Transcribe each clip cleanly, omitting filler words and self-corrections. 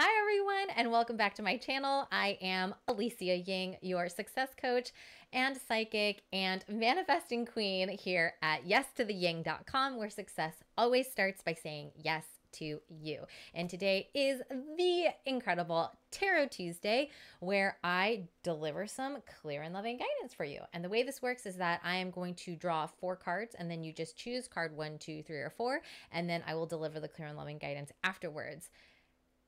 Hi everyone, and welcome back to my channel. I am Alicia Ying, your success coach and psychic and manifesting queen here at yestotheying.com, where success always starts by saying yes to you. And today is the incredible Tarot Tuesday, where I deliver some clear and loving guidance for you. And the way this works is that I am going to draw 4 cards, and then you just choose card 1, 2, 3, or 4, and then I will deliver the clear and loving guidance afterwards.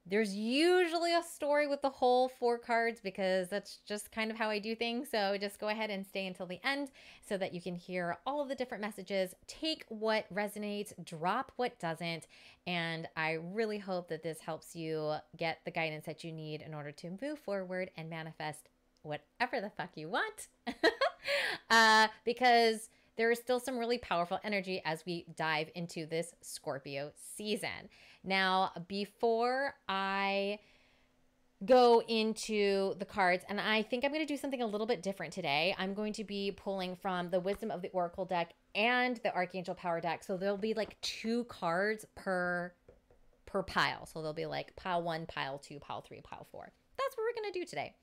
There's usually a story with the whole 4 cards because that's just kind of how I do things. So just go ahead and stay until the end so that you can hear all of the different messages, take what resonates, drop what doesn't. And I really hope that this helps you get the guidance that you need in order to move forward and manifest whatever the fuck you want. Because there is still some really powerful energy as we dive into this Scorpio season. Now, before I go into the cards, and I think I'm going to do something a little bit different today. I'm going to be pulling from the Wisdom of the Oracle deck and the Archangel Power deck. So there'll be like 2 cards per pile. So there'll be like pile 1, pile 2, pile 3, pile 4. That's what we're going to do today.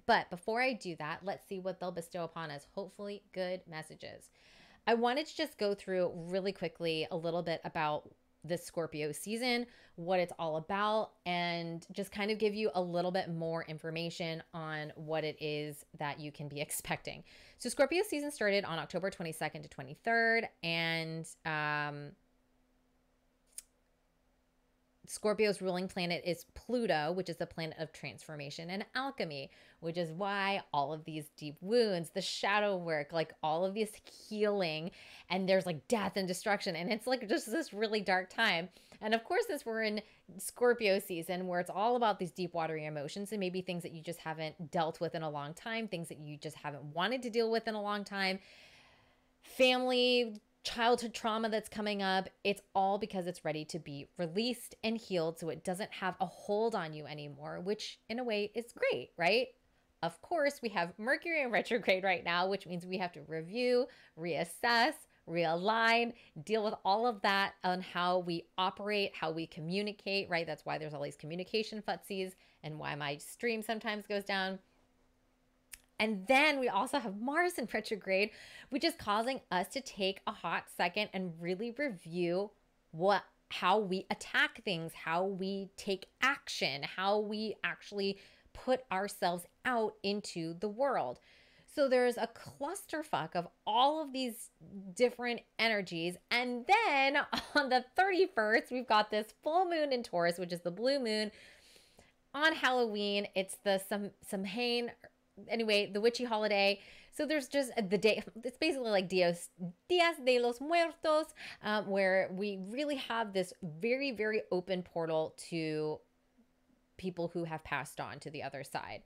But before I do that, let's see what they'll bestow upon us. Hopefully good messages. I wanted to just go through really quickly a little bit about this Scorpio season, what it's all about, and just kind of give you a little bit more information on what it is that you can be expecting. So Scorpio season started on October 22nd to 23rd, and Scorpio's ruling planet is Pluto, which is the planet of transformation and alchemy, which is why all of these deep wounds, the shadow work, like all of this healing, and there's like death and destruction, and it's like just this really dark time. And of course, since we're in Scorpio season where it's all about these deep watery emotions and maybe things that you just haven't dealt with in a long time, things that you just haven't wanted to deal with in a long time, family, childhood trauma that's coming up, it's all because it's ready to be released and healed so it doesn't have a hold on you anymore, which in a way is great, right? Of course, we have Mercury in retrograde right now, which means we have to review, reassess, realign, deal with all of that on how we operate, how we communicate, right? That's why there's all these communication futsies and why my stream sometimes goes down. And then we also have Mars in retrograde, which is causing us to take a hot second and really review how we attack things, how we take action, how we actually put ourselves out into the world. So there's a clusterfuck of all of these different energies. And then on the 31st, we've got this full moon in Taurus, which is the blue moon on Halloween. It's the Samhain, anyway, the witchy holiday. So there's just the day, it's basically like Dias de los Muertos, where we really have this very, very open portal to people who have passed on to the other side.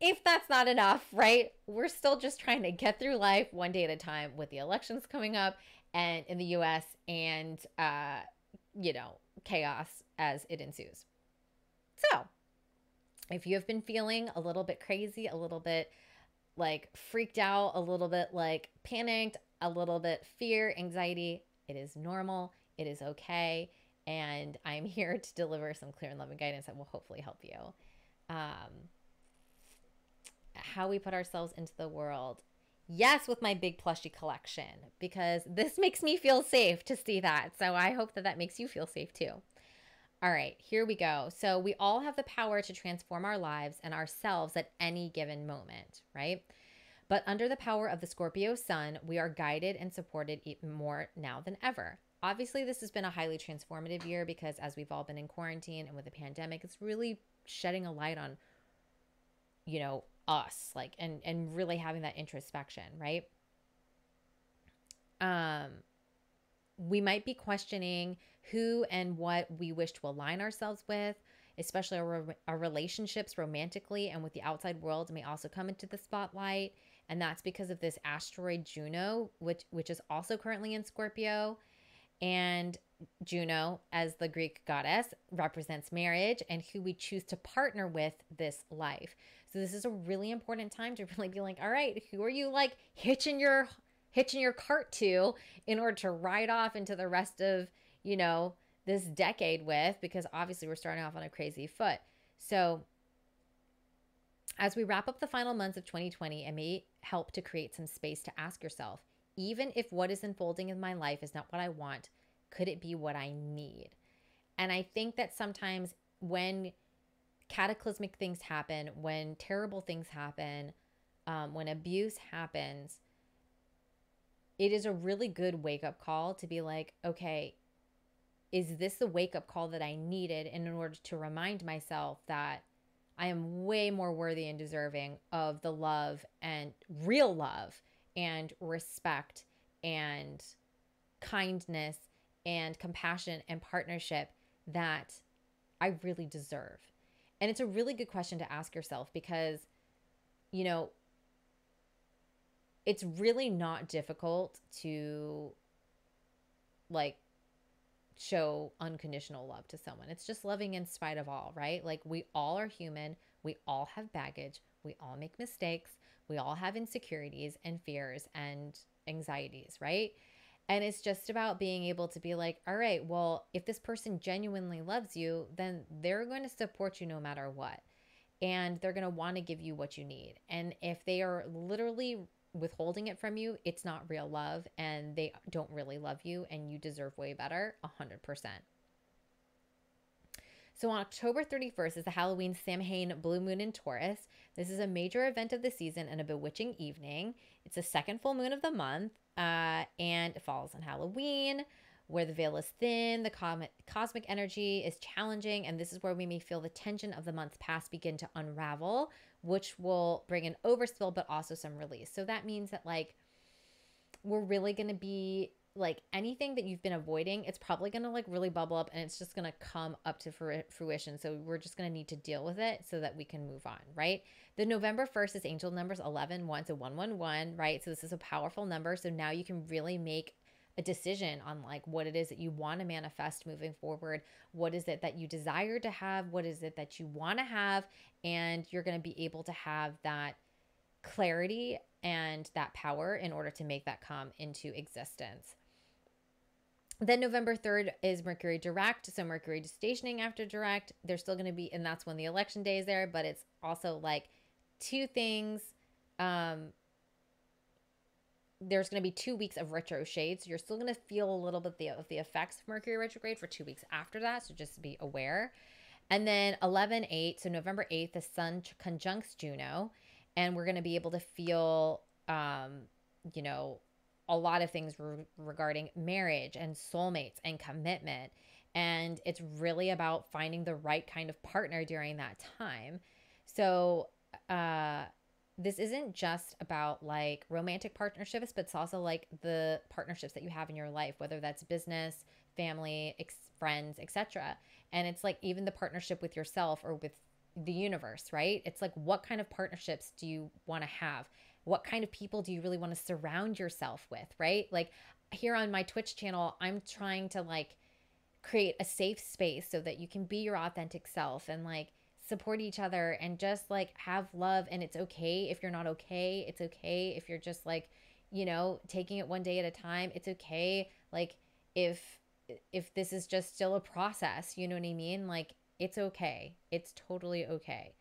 If that's not enough, right? We're still just trying to get through life one day at a time with the elections coming up and in the US and, chaos as it ensues. So if you have been feeling a little bit crazy, a little bit like freaked out, a little bit like panicked, a little bit fear, anxiety, it is normal. It is okay. And I'm here to deliver some clear and loving guidance that will hopefully help you. How we put ourselves into the world. Yes, with my big plushie collection, because this makes me feel safe to see that. So I hope that that makes you feel safe too. All right, here we go. So we all have the power to transform our lives and ourselves at any given moment, right? But under the power of the Scorpio sun, we are guided and supported even more now than ever. Obviously, this has been a highly transformative year because as we've all been in quarantine and with the pandemic, it's really shedding a light on, us, like, and really having that introspection, right? We might be questioning who and what we wish to align ourselves with, especially our relationships romantically and with the outside world may also come into the spotlight. And that's because of this asteroid Juno, which is also currently in Scorpio. And Juno, as the Greek goddess, represents marriage and who we choose to partner with this life. So this is a really important time to really be like, all right, who are you like hitching your cart to in order to ride off into the rest of, this decade with, because obviously we're starting off on a crazy foot. So as we wrap up the final months of 2020, it may help to create some space to ask yourself, even if what is unfolding in my life is not what I want, could it be what I need? And I think that sometimes when cataclysmic things happen, when terrible things happen, when abuse happens, it is a really good wake-up call to be like, okay, is this the wake-up call that I needed in order to remind myself that I am way more worthy and deserving of the love and real love and respect and kindness and compassion and partnership that I really deserve? And it's a really good question to ask yourself because, you know, it's really not difficult to like show unconditional love to someone. It's just loving in spite of all, right? Like we all are human. We all have baggage. We all make mistakes. We all have insecurities and fears and anxieties, right? And it's just about being able to be like, all right, well, if this person genuinely loves you, then they're going to support you no matter what. And they're going to want to give you what you need. And if they are literally withholding it from you, it's not real love and they don't really love you and you deserve way better, 100%. So on October 31st is the Halloween Samhain Blue Moon in Taurus. This is a major event of the season and a bewitching evening. It's the second full moon of the month, and it falls on Halloween, where the veil is thin, the cosmic energy is challenging, and this is where we may feel the tension of the month's past begin to unravel, which will bring an overspill, but also some release. So that means that like we're really going to be like anything that you've been avoiding, it's probably going to like really bubble up and it's just going to come up to fruition. So we're just going to need to deal with it so that we can move on, right? The November 1st is angel numbers 11, 1, so 111, right? So this is a powerful number. So now you can really make a decision on like what it is that you want to manifest moving forward. What is it that you desire to have? What is it that you want to have? And you're going to be able to have that clarity and that power in order to make that come into existence. Then November 3rd is Mercury direct. So Mercury stationing after direct, there's still going to be, and that's when the election day is there, but it's also like two things. There's going to be 2 weeks of retro shade. So you're still going to feel a little bit of the effects of Mercury retrograde for 2 weeks after that. So just be aware. And then 11/8, so November 8th, the sun conjuncts Juno. And we're going to be able to feel, you know, a lot of things regarding marriage and soulmates and commitment. And it's really about finding the right kind of partner during that time. So, this isn't just about like romantic partnerships, but it's also like the partnerships that you have in your life, whether that's business, family, friends, etc. And it's like even the partnership with yourself or with the universe, right? It's like, what kind of partnerships do you want to have? What kind of people do you really want to surround yourself with, right? Like here on my Twitch channel, I'm trying to like create a safe space so that you can be your authentic self and like support each other and just like have love. And it's okay if you're not okay. It's okay if you're just like, you know, taking it one day at a time. It's okay. Like if this is just still a process, you know what I mean? Like it's okay. It's totally okay.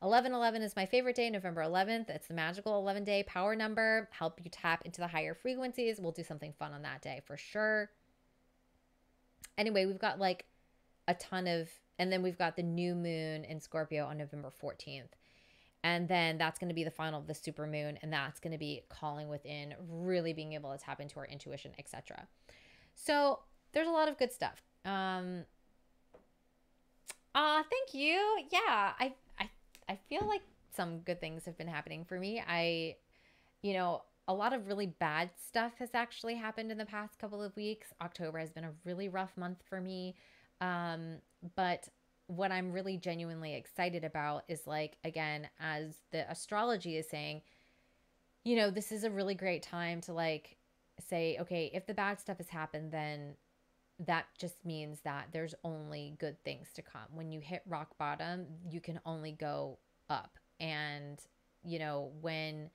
11/11 is my favorite day, November 11th. It's the magical 11 day power number. Help you tap into the higher frequencies. We'll do something fun on that day for sure. Anyway, we've got like a ton of, and then we've got the new moon in Scorpio on November 14th. And then that's going to be the final of the super moon. And that's going to be calling within, really being able to tap into our intuition, etc. So there's a lot of good stuff. Thank you. Yeah, I feel like some good things have been happening for me. You know, a lot of really bad stuff has actually happened in the past couple of weeks. October has been a really rough month for me. But what I'm really genuinely excited about is like, again, as the astrology is saying, you know, this is a really great time to like say, okay, if the bad stuff has happened, then that just means that there's only good things to come. When you hit rock bottom, you can only go up. And, you know, when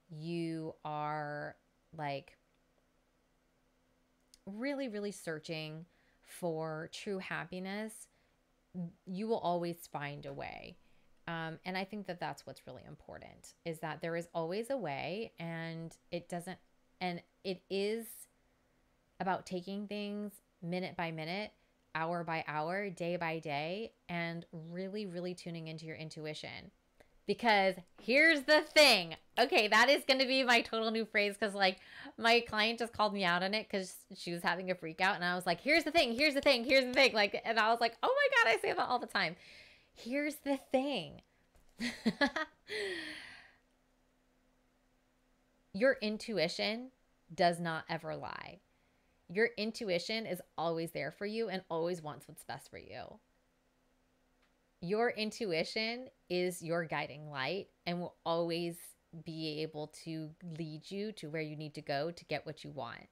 you are like really, really searching for true happiness, you will always find a way. And I think that that's what's really important, is that there is always a way, and it is about taking things minute by minute, hour by hour, day by day, and really, really tuning into your intuition. Because here's the thing. Okay, that is going to be my total new phrase, because like my client just called me out on it because she was having a freak out, and I was like, here's the thing, here's the thing, here's the thing. Like, and I was like, oh my God, I say that all the time. Here's the thing. Your intuition does not ever lie. Your intuition is always there for you and always wants what's best for you. Your intuition is your guiding light and will always be able to lead you to where you need to go to get what you want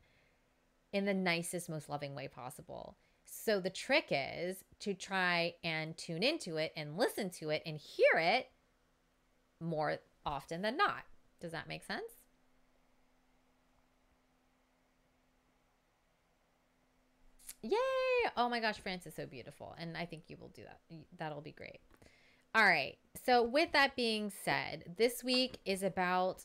in the nicest, most loving way possible. So the trick is to try and tune into it and listen to it and hear it more often than not. Does that make sense? Yay! Oh my gosh, France is so beautiful. And I think you will do that. That'll be great. All right. So with that being said, this week is about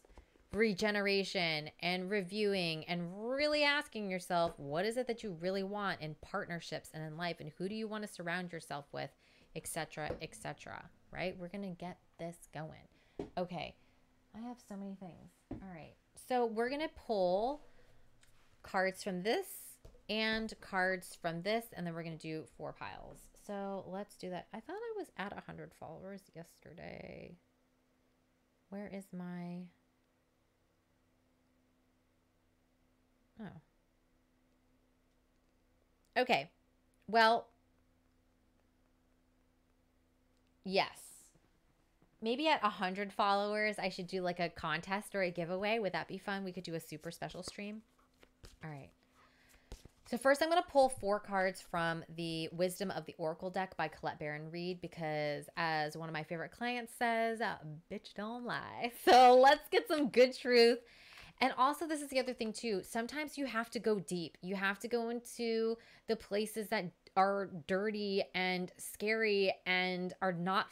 regeneration and reviewing and really asking yourself, what is it that you really want in partnerships and in life, and who do you want to surround yourself with, etc., etc. Right? We're going to get this going. Okay. I have so many things. All right. So we're going to pull cards from this and cards from this, and then we're going to do 4 piles. So let's do that. I thought I was at 100 followers yesterday. Where is my... Oh. Okay. Well, yes. Maybe at 100 followers, I should do like a contest or a giveaway. Would that be fun? We could do a super special stream. All right. So first I'm going to pull 4 cards from the Wisdom of the Oracle deck by Colette Reid, because as one of my favorite clients says, bitch don't lie. So let's get some good truth. And also, this is the other thing too. Sometimes you have to go deep. You have to go into the places that are dirty and scary and are not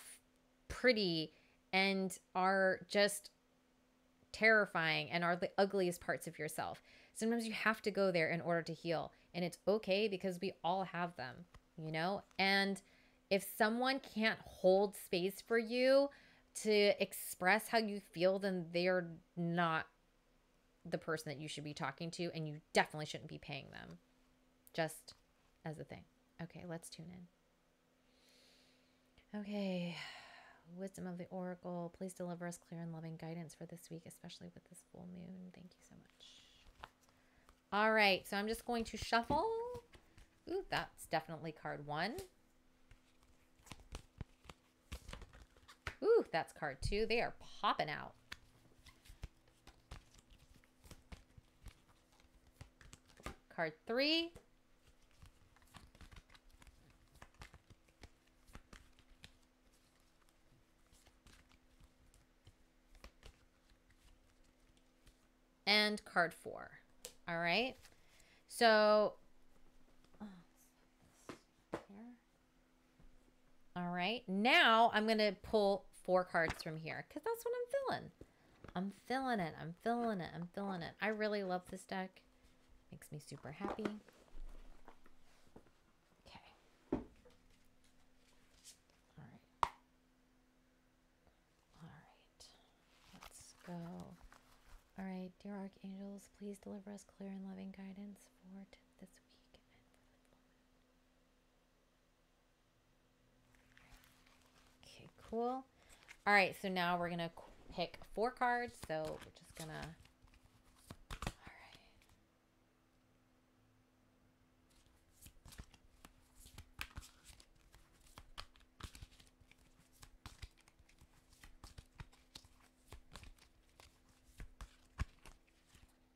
pretty and are just terrifying and are the ugliest parts of yourself. Sometimes you have to go there in order to heal. And it's okay, because we all have them, you know? And if someone can't hold space for you to express how you feel, then they're not the person that you should be talking to, and you definitely shouldn't be paying them. Just as a thing. Okay, let's tune in. Okay. Wisdom of the Oracle, please deliver us clear and loving guidance for this week, especially with this full moon. Thank you so much. All right, so I'm just going to shuffle. Ooh, that's definitely card 1. Ooh, that's card 2. They are popping out. Card 3. And card 4. All right. So, all right. Now I'm going to pull 4 cards from here, because that's what I'm feeling. I'm feeling it. I'm feeling it. I'm feeling it. I really love this deck. Makes me super happy. Okay. All right. All right. Let's go. All right, dear Archangels, please deliver us clear and loving guidance for this week and for the full moon. Okay, cool. All right, so now we're going to pick 4 cards. So we're just going to...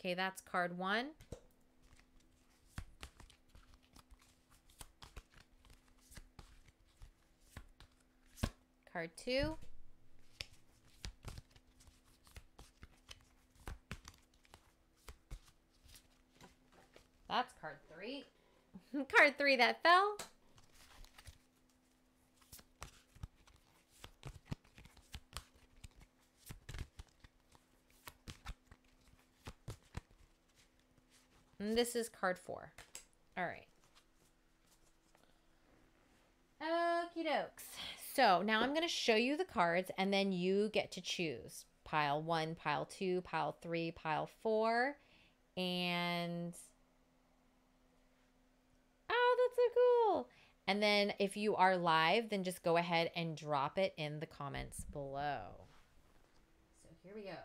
Okay, that's card 1. Card 2. That's card 3. Card 3 that fell. And this is card 4. All right. Okie dokes. So now I'm going to show you the cards, and then you get to choose pile 1, pile 2, pile 3, pile 4, and oh, that's so cool. And then if you are live, then just go ahead and drop it in the comments below. So here we go.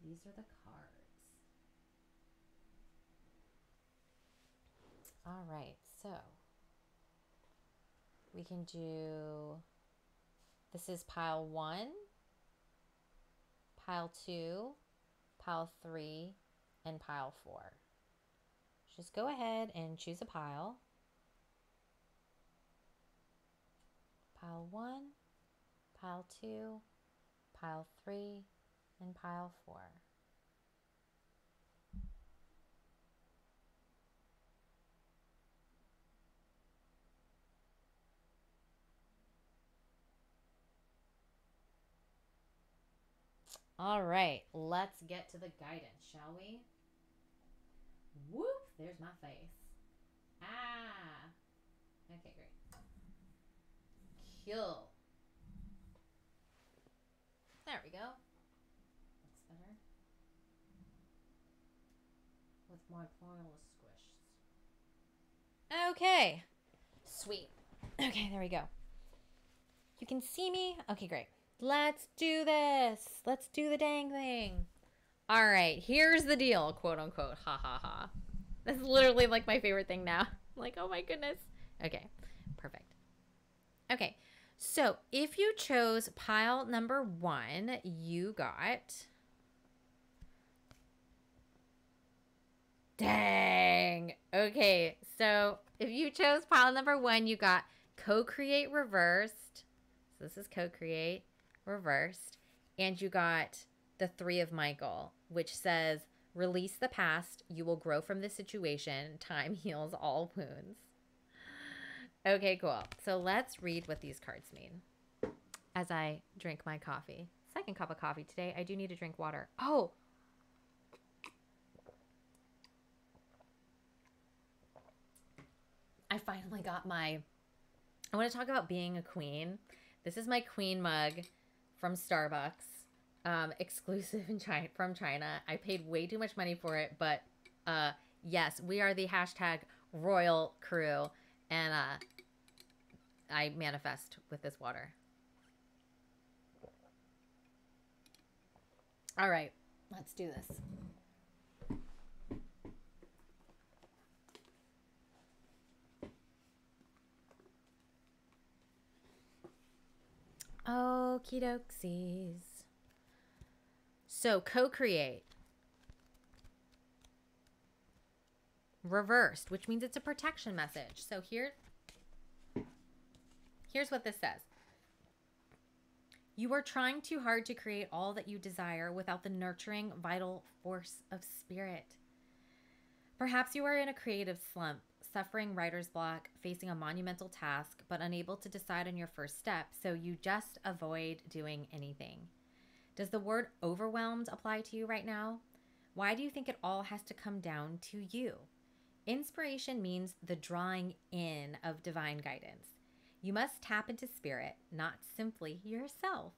These are the cards. All right, so we can do, this is pile 1, pile 2, pile 3, and pile 4. Just go ahead and choose a pile. Pile 1, pile 2, pile 3, and pile 4. All right, let's get to the guidance, shall we? Whoop, there's my face. Ah. Okay, great. Cool. There we go. Looks better. With my pile squished. Okay. Sweet. Okay, there we go. You can see me? Okay, great. Let's do this. Let's do the dang thing. All right, here's the deal, quote unquote. Ha ha ha. That's literally like my favorite thing now. Like, oh my goodness. Okay, perfect. Okay, so if you chose pile number 1, you got... Dang. Okay, so if you chose pile number 1, you got co-create reversed. So this is co-create reversed. And you got the 3 of Michael, which says, release the past. You will grow from this situation. Time heals all wounds. Okay, cool. So let's read what these cards mean as I drink my coffee. Second cup of coffee today. I do need to drink water. Oh, I finally got my... I want to talk about being a queen. This is my queen mug from Starbucks, exclusive in China, from China. I paid way too much money for it, but yes, we are the hashtag royal crew, and I manifest with this water. All right, let's do this. Okie doksies. So co-create. Reversed, which means it's a protection message. So here's what this says. You are trying too hard to create all that you desire without the nurturing, vital force of spirit. Perhaps you are in a creative slump, suffering writer's block, facing a monumental task, but unable to decide on your first step, so you just avoid doing anything. Does the word overwhelmed apply to you right now? Why do you think it all has to come down to you? Inspiration means the drawing in of divine guidance. You must tap into spirit, not simply yourself.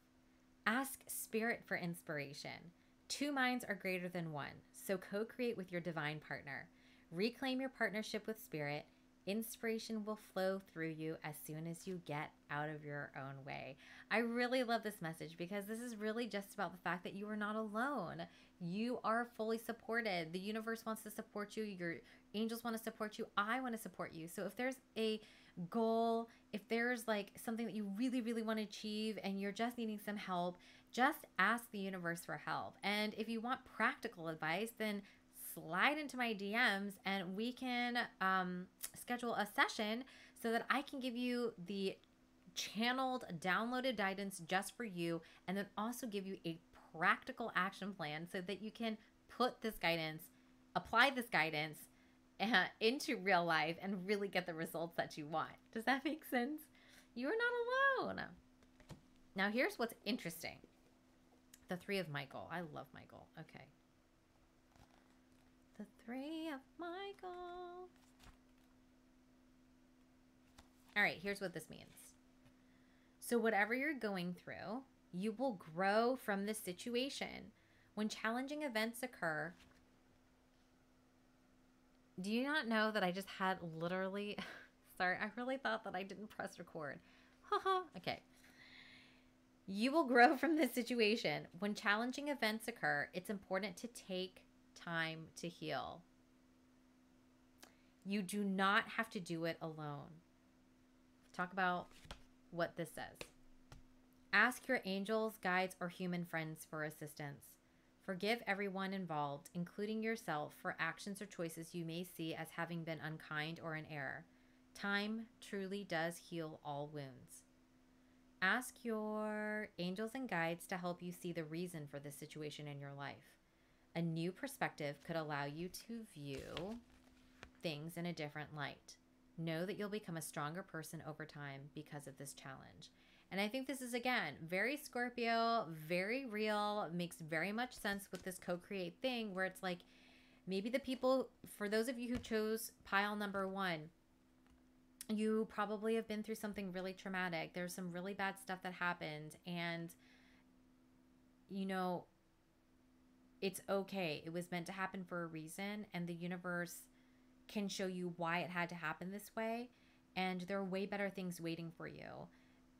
Ask spirit for inspiration. 2 minds are greater than 1, so co-create with your divine partner. Reclaim your partnership with spirit. Inspiration will flow through you as soon as you get out of your own way. I really love this message because this is really just about the fact that you are not alone. You are fully supported. The universe wants to support you. Your angels want to support you. I want to support you. So if there's a goal, if there's like something that you really, really want to achieve and you're just needing some help, just ask the universe for help. And if you want practical advice, then slide into my DMs and we can schedule a session so that I can give you the channeled, downloaded guidance just for you, and then also give you a practical action plan so that you can put this guidance, apply this guidance into real life and really get the results that you want. Does that make sense? You're not alone. Now, here's what's interesting. The Three of Michael. I love Michael. Okay. The Three of Michael. All right, here's what this means. So whatever you're going through, you will grow from this situation. When challenging events occur, do you not know that I just had literally, sorry, I really thought that I didn't press record. Haha, okay. You will grow from this situation. When challenging events occur, it's important to take time to heal. You do not have to do it alone. Talk about what this says. Ask your angels, guides, or human friends for assistance. Forgive everyone involved, including yourself, for actions or choices you may see as having been unkind or in error. Time truly does heal all wounds. Ask your angels and guides to help you see the reason for this situation in your life. A new perspective could allow you to view things in a different light. Know that you'll become a stronger person over time because of this challenge. And I think this is, again, very Scorpio, very real, makes very much sense with this co-create thing where it's like maybe the people, for those of you who chose pile number 1, you probably have been through something really traumatic. There's some really bad stuff that happened and, you know, it's okay. It was meant to happen for a reason and the universe can show you why it had to happen this way. And there are way better things waiting for you.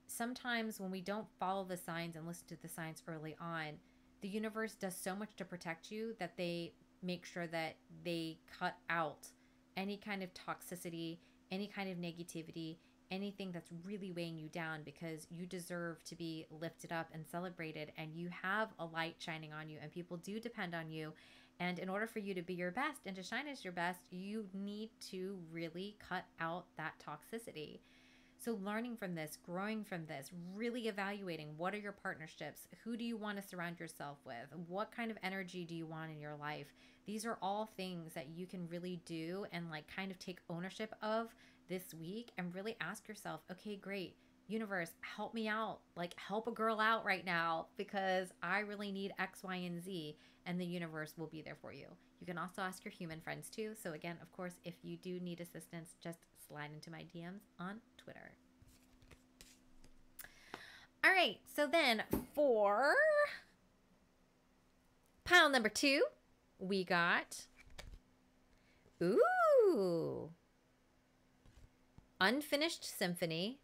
Sometimes when we don't follow the signs and listen to the signs early on, the universe does so much to protect you that they make sure that they cut out any kind of toxicity, any kind of negativity, anything that's really weighing you down because you deserve to be lifted up and celebrated and you have a light shining on you and people do depend on you. And in order for you to be your best and to shine as your best, you need to really cut out that toxicity. So learning from this, growing from this, really evaluating what are your partnerships? Who do you want to surround yourself with? What kind of energy do you want in your life? These are all things that you can really do and like kind of take ownership of this week and really ask yourself, okay, great. Universe, help me out. Like help a girl out right now because I really need X, Y, and Z. And the universe will be there for you. You can also ask your human friends too. So again, of course, if you do need assistance, just slide into my DMs on Twitter. All right. So then for pile number 2, we got, ooh, Unfinished Symphony.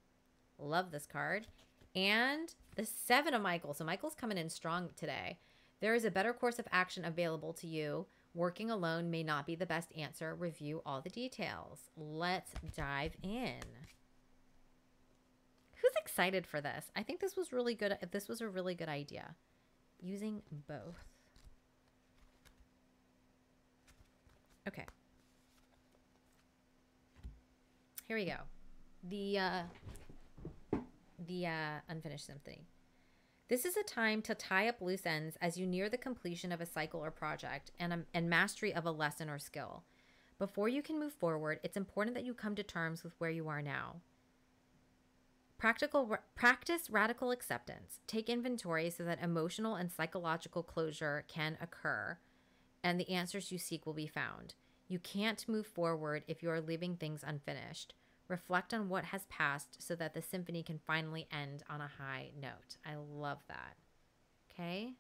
Love this card. And the 7 of Michael. So Michael's coming in strong today. There is a better course of action available to you. Working alone may not be the best answer. Review all the details. Let's dive in. Who's excited for this? I think this was really good. This was a really good idea. Using both. Okay. Here we go. The Unfinished Symphony. This is a time to tie up loose ends as you near the completion of a cycle or project and mastery of a lesson or skill. Before you can move forward, it's important that you come to terms with where you are now. Practice radical acceptance. Take inventory so that emotional and psychological closure can occur and the answers you seek will be found. You can't move forward if you are leaving things unfinished. Reflect on what has passed so that the symphony can finally end on a high note. I love that. Okay?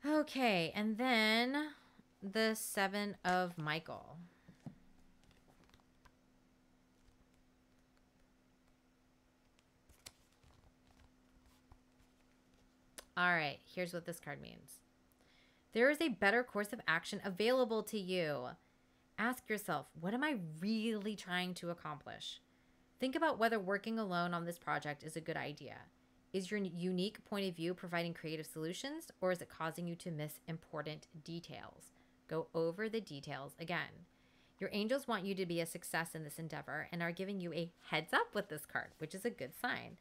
Okay, and then the 7 of Michael. All right, here's what this card means. There is a better course of action available to you. Ask yourself, what am I really trying to accomplish? Think about whether working alone on this project is a good idea. Is your unique point of view providing creative solutions, or is it causing you to miss important details? Go over the details again. Your angels want you to be a success in this endeavor and are giving you a heads up with this card, which is a good sign.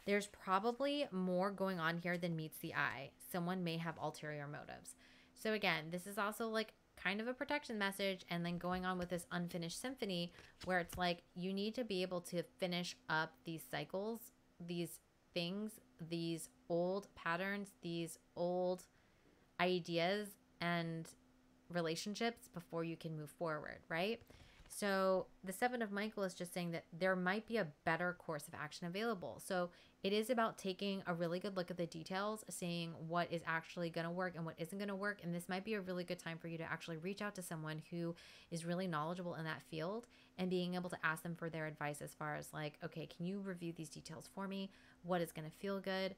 There's probably more going on here than meets the eye. Someone may have ulterior motives. So again, this is also like kind of a protection message, and then going on with this unfinished symphony where it's like you need to be able to finish up these cycles, these things, these old patterns, these old ideas and relationships before you can move forward, right? So the Seven of Michael is just saying that there might be a better course of action available. So it is about taking a really good look at the details, seeing what is actually going to work and what isn't going to work. And this might be a really good time for you to actually reach out to someone who is really knowledgeable in that field and being able to ask them for their advice as far as like, okay, can you review these details for me? What is going to feel good?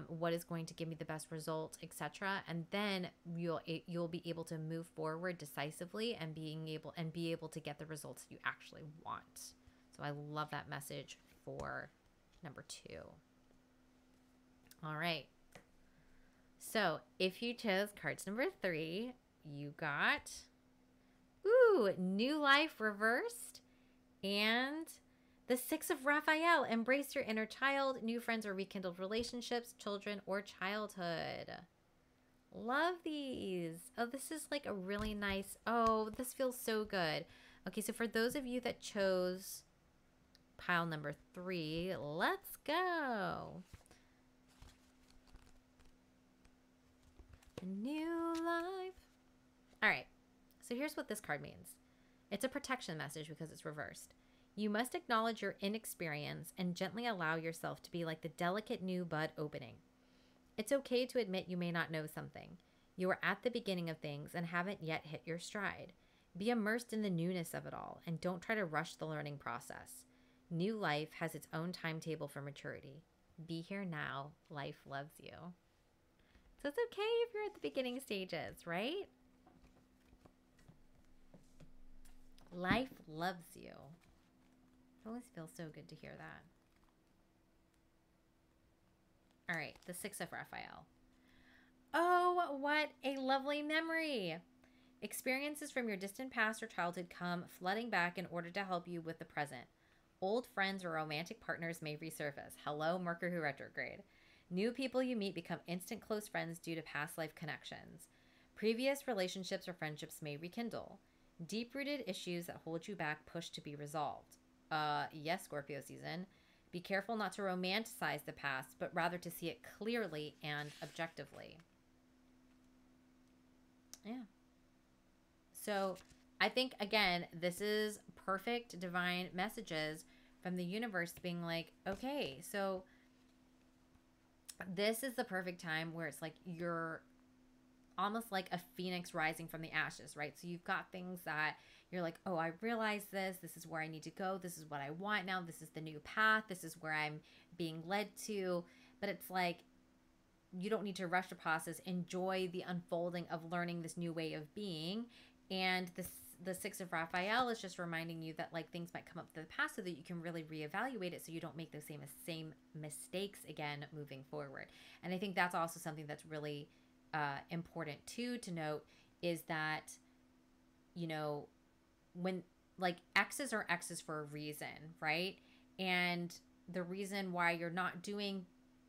What is going to give me the best result, etc. And then you'll be able to move forward decisively and be able to get the results you actually want. So I love that message for number 2. All right. So if you chose cards number 3, you got new life reversed and the 6 of Raphael. Embrace your inner child, new friends or rekindled relationships, children or childhood. Love these. Oh, this is like a really nice, this feels so good. Okay, so for those of you that chose pile number 3, let's go. A new life. All right, so here's what this card means. It's a protection message because it's reversed. You must acknowledge your inexperience and gently allow yourself to be like the delicate new bud opening. It's okay to admit you may not know something. You are at the beginning of things and haven't yet hit your stride. Be immersed in the newness of it all and don't try to rush the learning process. New life has its own timetable for maturity. Be here now. Life loves you. So it's okay if you're at the beginning stages, right? Life loves you. It always feels so good to hear that. All right, the 6 of Raphael. Oh, what a lovely memory. Experiences from your distant past or childhood come flooding back in order to help you with the present. Old friends or romantic partners may resurface. Hello, Mercury retrograde. New people you meet become instant close friends due to past life connections. Previous relationships or friendships may rekindle. Deep-rooted issues that hold you back push to be resolved. Yes, Scorpio season. Be careful not to romanticize the past, but rather to see it clearly and objectively. Yeah. So I think, again, this is perfect divine messages from the universe being like, okay, so this is the perfect time where it's like you're almost like a phoenix rising from the ashes, right? So you've got things that you're like, oh, I realize this. This is where I need to go. This is what I want now. This is the new path. This is where I'm being led to. But it's like, you don't need to rush the process. Enjoy the unfolding of learning this new way of being. And the 6 of Raphael is just reminding you that like things might come up to the past so that you can really reevaluate it so you don't make those same mistakes again moving forward. And I think that's also something that's really important too to note is that, you know, when like X's are X's for a reason, right? And the reason why you're not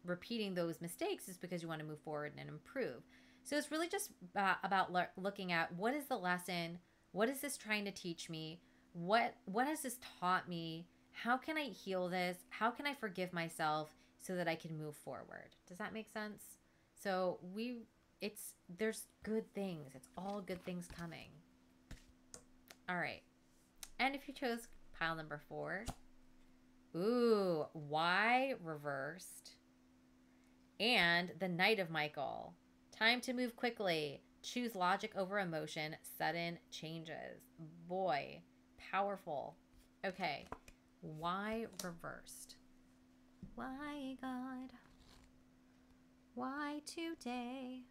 repeating those mistakes is because you want to move forward and improve. So it's really just about looking at what is the lesson, what is this trying to teach me, what has this taught me, how can I heal this, how can I forgive myself so that I can move forward. Does that make sense? So there's good things. It's all good things coming. All right. And if you chose pile number 4, ooh, Y reversed. And the Knight of Michael. Time to move quickly. Choose logic over emotion. Sudden changes. Boy, powerful. Okay. Y reversed. Why, God? Why today?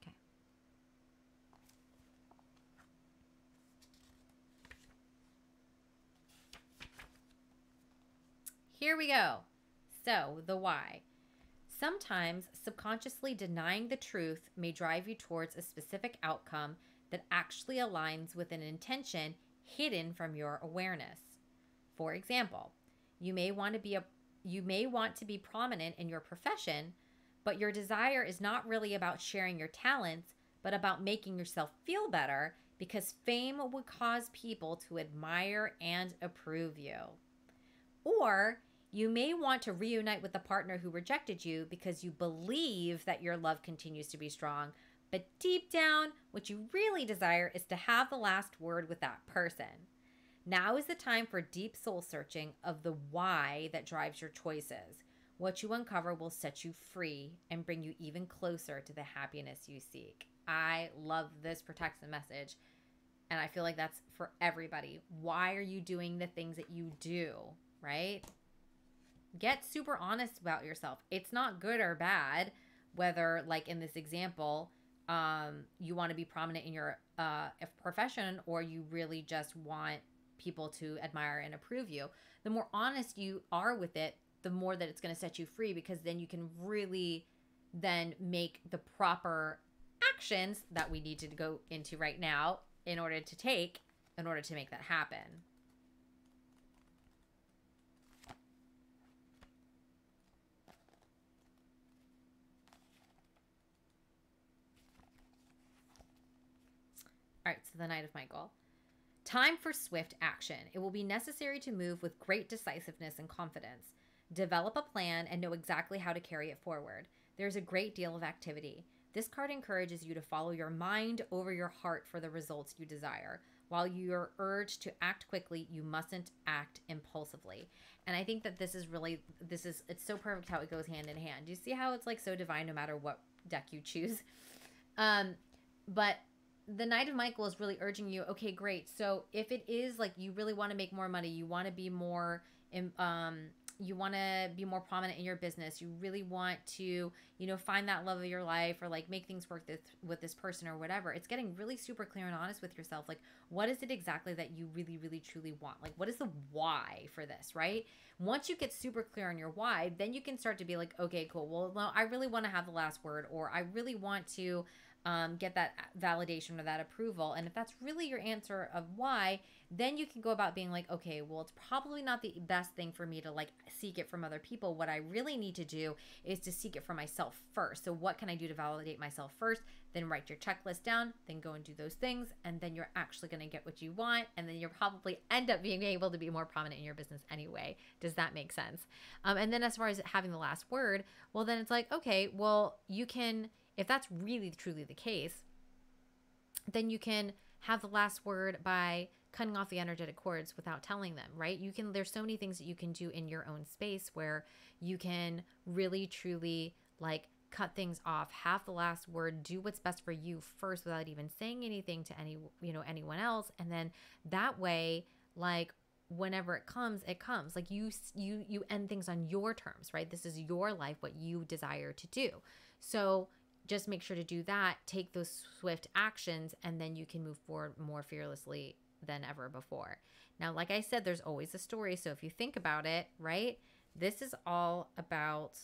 Okay. here we go. So, the why. Sometimes subconsciously denying the truth may drive you towards a specific outcome that actually aligns with an intention hidden from your awareness. For example, you may want to be prominent in your profession, but your desire is not really about sharing your talents, but about making yourself feel better because fame would cause people to admire and approve you. Or you may want to reunite with the partner who rejected you because you believe that your love continues to be strong, but deep down, what you really desire is to have the last word with that person. Now is the time for deep soul searching of the why that drives your choices. What you uncover will set you free and bring you even closer to the happiness you seek. I love this protection message, and I feel like that's for everybody. Why are you doing the things that you do, right? Get super honest about yourself. It's not good or bad, whether, like in this example, you want to be prominent in your profession, or you really just want people to admire and approve you. The more honest you are with it, the more that it's going to set you free, because then you can really then make the proper actions that we need to go into right now in order to make that happen. All right, so the Knight of Michael. Time for swift action. It will be necessary to move with great decisiveness and confidence. Develop a plan and know exactly how to carry it forward. There's a great deal of activity. This card encourages you to follow your mind over your heart for the results you desire. While you're urged to act quickly, you mustn't act impulsively. And I think that it's so perfect how it goes hand in hand. Do you see how it's like so divine no matter what deck you choose? But the Knight of Michael is really urging you, okay, great. So if it is like you really want to make more money, you want to be more prominent in your business, you really want to, find that love of your life, or like make things work with this person or whatever. It's getting really super clear and honest with yourself. Like, what is it exactly that you really, really, truly want? Like, what is the why for this, right? Once you get super clear on your why, then you can start to be like, okay, cool. Well, no, I really want to have the last word, or I really want to get that validation or that approval. And if that's really your answer of why, then you can go about being like, okay, well, it's probably not the best thing for me to like seek it from other people. What I really need to do is to seek it for myself first. So what can I do to validate myself first? Then write your checklist down, then go and do those things. And then you're actually going to get what you want. And then you'll probably end up being able to be more prominent in your business anyway. Does that make sense? And then as far as having the last word, well, then it's like, okay, well, you can, if that's really truly the case, then you can have the last word by cutting off the energetic cords without telling them, right? There's so many things that you can do in your own space where you can really truly like cut things off, have the last word, do what's best for you first without even saying anything to anyone else. And then that way, like, whenever it comes, like you end things on your terms, right? This is your life, what you desire to do. So just make sure to do that, take those swift actions, and then you can move forward more fearlessly than ever before. Now, like I said, there's always a story. So if you think about it, right, this is all about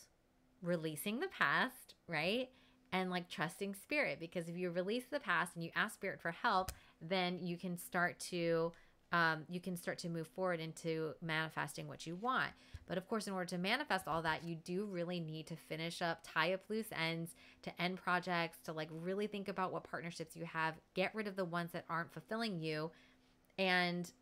releasing the past, right? And like trusting spirit, because if you release the past and you ask spirit for help, then you can start to move forward into manifesting what you want. But of course, in order to manifest all that, you do really need to finish up, tie up loose ends, to end projects, to like really think about what partnerships you have, get rid of the ones that aren't fulfilling you, and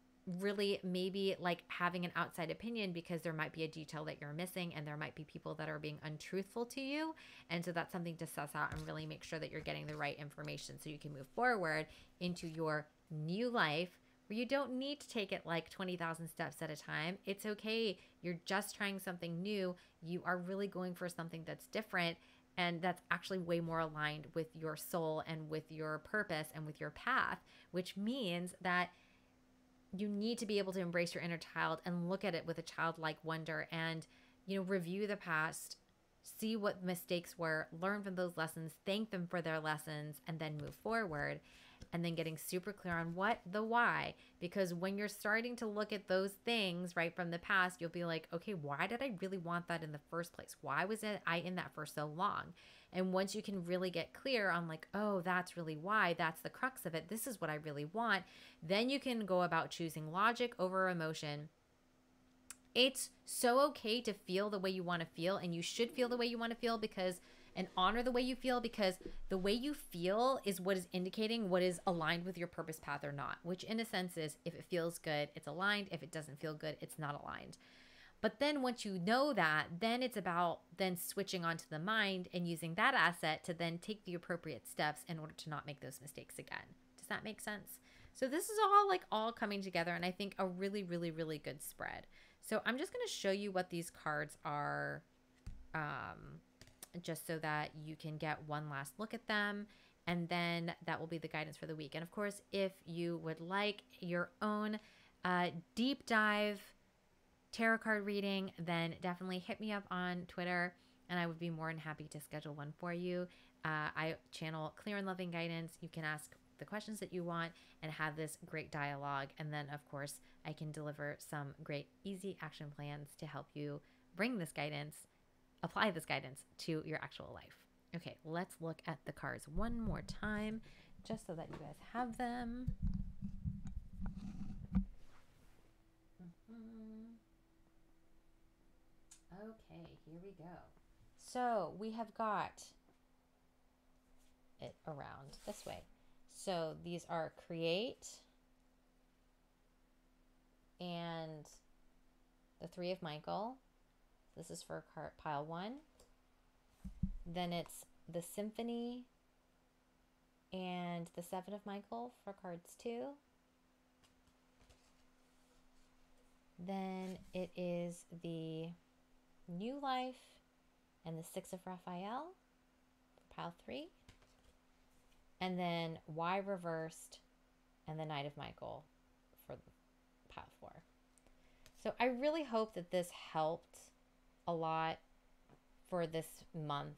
really maybe like having an outside opinion because there might be a detail that you're missing, and there might be people that are being untruthful to you. And so that's something to suss out and really make sure that you're getting the right information so you can move forward into your new life, where you don't need to take it like 20,000 steps at a time. It's okay. You're just trying something new. You are really going for something that's different, and that's actually way more aligned with your soul and with your purpose and with your path, which means that you need to be able to embrace your inner child and look at it with a childlike wonder, and, review the past, see what mistakes were, learn from those lessons, thank them for their lessons, and then move forward. and then getting super clear on what the why. Because when you're starting to look at those things right from the past, you'll be like, okay, why did I really want that in the first place? Why was I in that for so long? And once you can really get clear on like, oh, that's really why, that's the crux of it, this is what I really want, then you can go about choosing logic over emotion. It's so okay to feel the way you want to feel, and you should feel the way you want to feel, because and honor the way you feel, because the way you feel is what is indicating what is aligned with your purpose path or not, which in a sense is, if it feels good, it's aligned. If it doesn't feel good, it's not aligned. But then once you know that, then it's about then switching onto the mind and using that asset to then take the appropriate steps in order to not make those mistakes again. Does that make sense? So this is all coming together, and I think a really, really, really good spread. So I'm just going to show you what these cards are, just so that you can get one last look at them. And then that will be the guidance for the week. And of course, if you would like your own deep dive tarot card reading, then definitely hit me up on Twitter, and I would be more than happy to schedule one for you. I channel clear and loving guidance. You can ask the questions that you want and have this great dialogue. And then, of course, I can deliver some great easy action plans to help you bring this guidance, apply this guidance to your actual life. Okay, let's look at the cards one more time, just so that you guys have them. Okay, here we go. So we have got it around this way. So these are create and the Three of Michael. This is for pile 1. Then it's the Symphony and the Seven of Michael for cards 2. Then it is the New Life and the Six of Raphael for pile 3. And then Y reversed and the Knight of Michael for pile 4. So I really hope that this helped a lot for this month,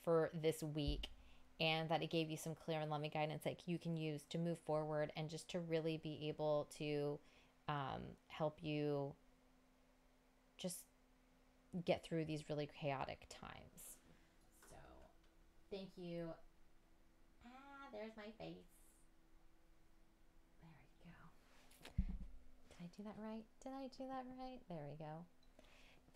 for this week, and that it gave you some clear and loving guidance that you can use to move forward and just to really be able to help you just get through these really chaotic times. So thank you. There's my face. There we go. Did I do that right? Did I do that right? There we go.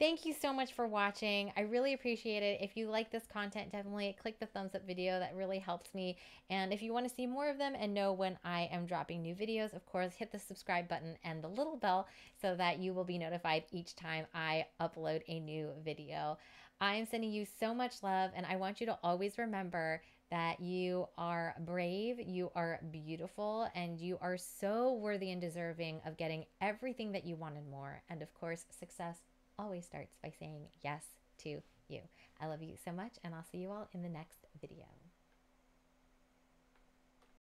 Thank you so much for watching. I really appreciate it. If you like this content, definitely click the thumbs up video. That really helps me. And if you want to see more of them and know when I am dropping new videos, of course, hit the subscribe button and the little bell so that you will be notified each time I upload a new video. I am sending you so much love, and I want you to always remember that you are brave, you are beautiful, and you are so worthy and deserving of getting everything that you want and more. And of course, success always starts by saying yes to you. I love you so much, and I'll see you all in the next video.